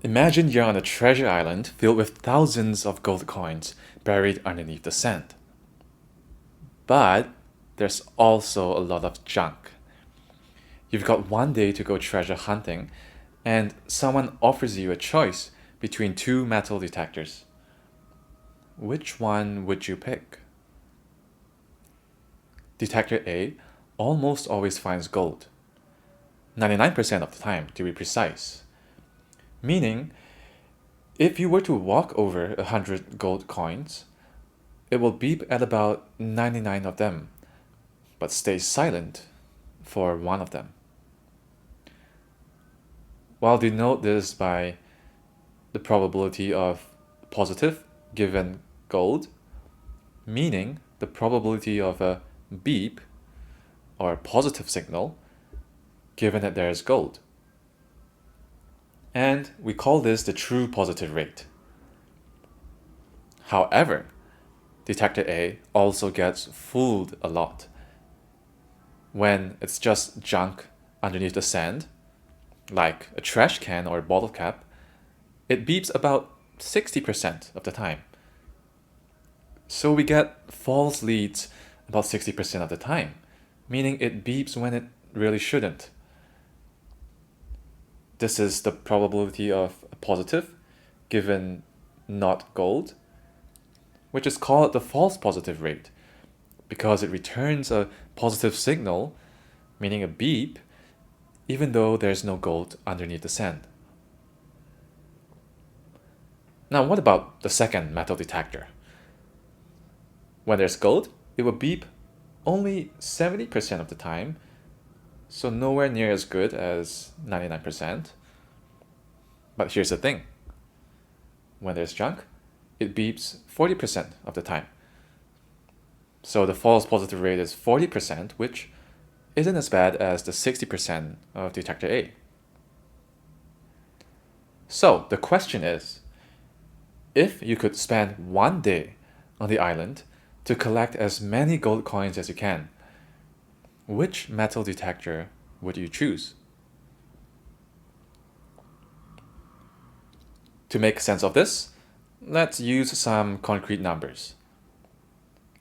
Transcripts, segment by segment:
Imagine you're on a treasure island filled with thousands of gold coins buried underneath the sand. But there's also a lot of junk. You've got one day to go treasure hunting, and someone offers you a choice between two metal detectors. Which one would you pick? Detector A almost always finds gold, 99% of the time to be precise. Meaning, if you were to walk over 100 gold coins, it will beep at about 99 of them, but stay silent for one of them. We'll denote this by the probability of positive given gold, meaning the probability of a beep or positive signal given that there is gold. And we call this the true positive rate. However, detector A also gets fooled a lot. When it's just junk underneath the sand, like a trash can or a bottle cap, it beeps about 60% of the time. So we get false leads about 60% of the time, meaning it beeps when it really shouldn't. This is the probability of a positive given not gold, which is called the false positive rate because it returns a positive signal, meaning a beep, even though there's no gold underneath the sand. Now, what about the second metal detector? When there's gold, it will beep only 70% of the time, so nowhere near as good as 99%. But here's the thing. When there's junk, it beeps 40% of the time. So the false positive rate is 40%, which isn't as bad as the 60% of detector A. So the question is, if you could spend one day on the island to collect as many gold coins as you can, which metal detector would you choose? To make sense of this, let's use some concrete numbers.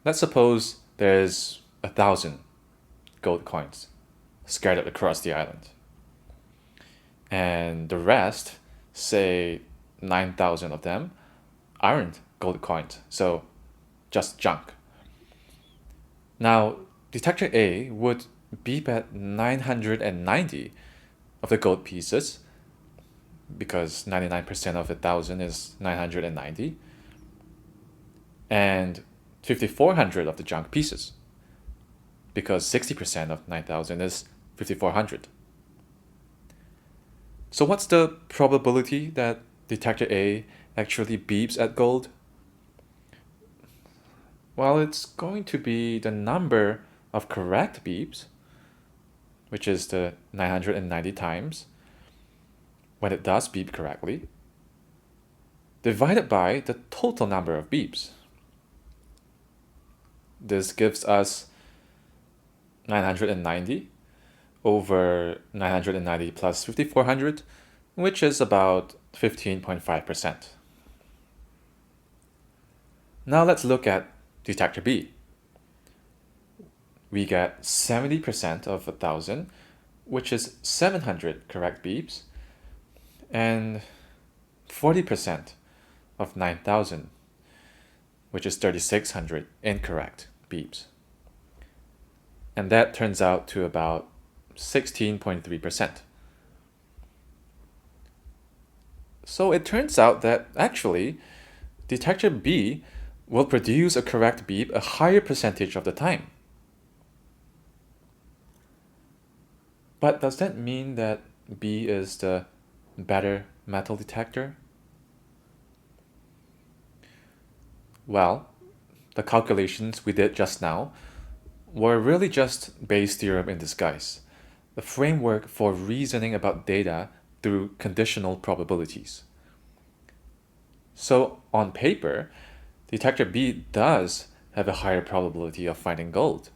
Let's suppose there's 1,000 gold coins scattered across the island. And the rest, say 9,000 of them, aren't gold coins, so just junk. Now, detector A would beep at 990 of the gold pieces, because 99% of 1,000 is 990, and 5,400 of the junk pieces, because 60% of 9,000 is 5,400. So what's the probability that detector A actually beeps at gold? Well, it's going to be the number of correct beeps, which is the 990 times, when it does beep correctly, divided by the total number of beeps. This gives us 990 over 990 plus 5,400, which is about 15.5%. Now let's look at detector B. We get 70% of 1,000, which is 700 correct beeps, and 40% of 9,000, which is 3,600 incorrect beeps. And that turns out to about 16.3%. So it turns out that actually detector B will produce a correct beep a higher percentage of the time. But does that mean that B is the better metal detector? Well, the calculations we did just now were really just Bayes' theorem in disguise, the framework for reasoning about data through conditional probabilities. So on paper, detector B does have a higher probability of finding gold.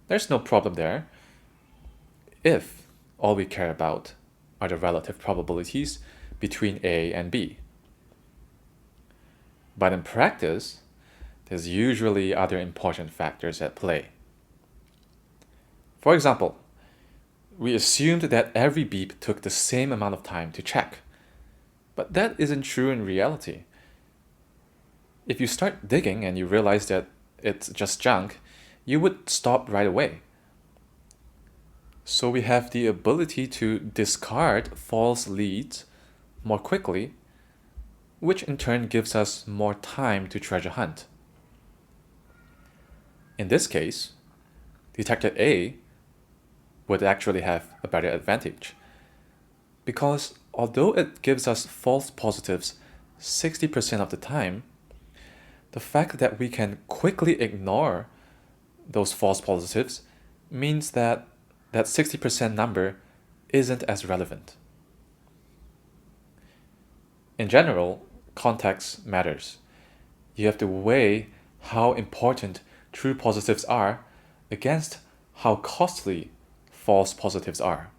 There's no problem there, if all we care about are the relative probabilities between A and B. But in practice, there's usually other important factors at play. For example, we assumed that every beep took the same amount of time to check. But that isn't true in reality. If you start digging and you realize that it's just junk, you would stop right away. So we have the ability to discard false leads more quickly, which in turn gives us more time to treasure hunt. In this case, detector A would actually have a better advantage, because although it gives us false positives 60% of the time, the fact that we can quickly ignore those false positives means that 60% number isn't as relevant. In general, context matters. You have to weigh how important true positives are against how costly false positives are.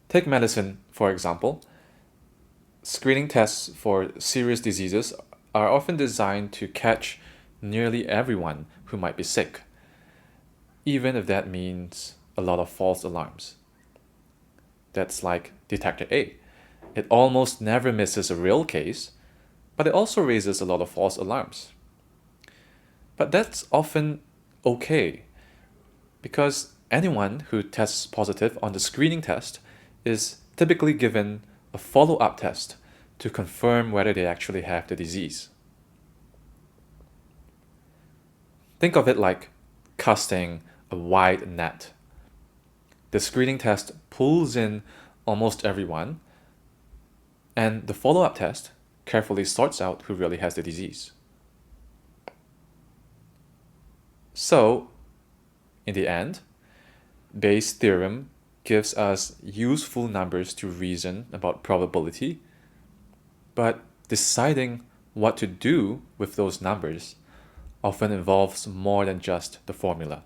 Take medicine, for example. Screening tests for serious diseases are often designed to catch nearly everyone who might be sick, even if that means a lot of false alarms. That's like detector A. It almost never misses a real case, but it also raises a lot of false alarms. But that's often okay, because anyone who tests positive on the screening test is typically given a follow-up test to confirm whether they actually have the disease. Think of it like casting a wide net. The screening test pulls in almost everyone, and the follow-up test carefully sorts out who really has the disease. So, in the end, Bayes' theorem gives us useful numbers to reason about probability, but deciding what to do with those numbers often involves more than just the formula.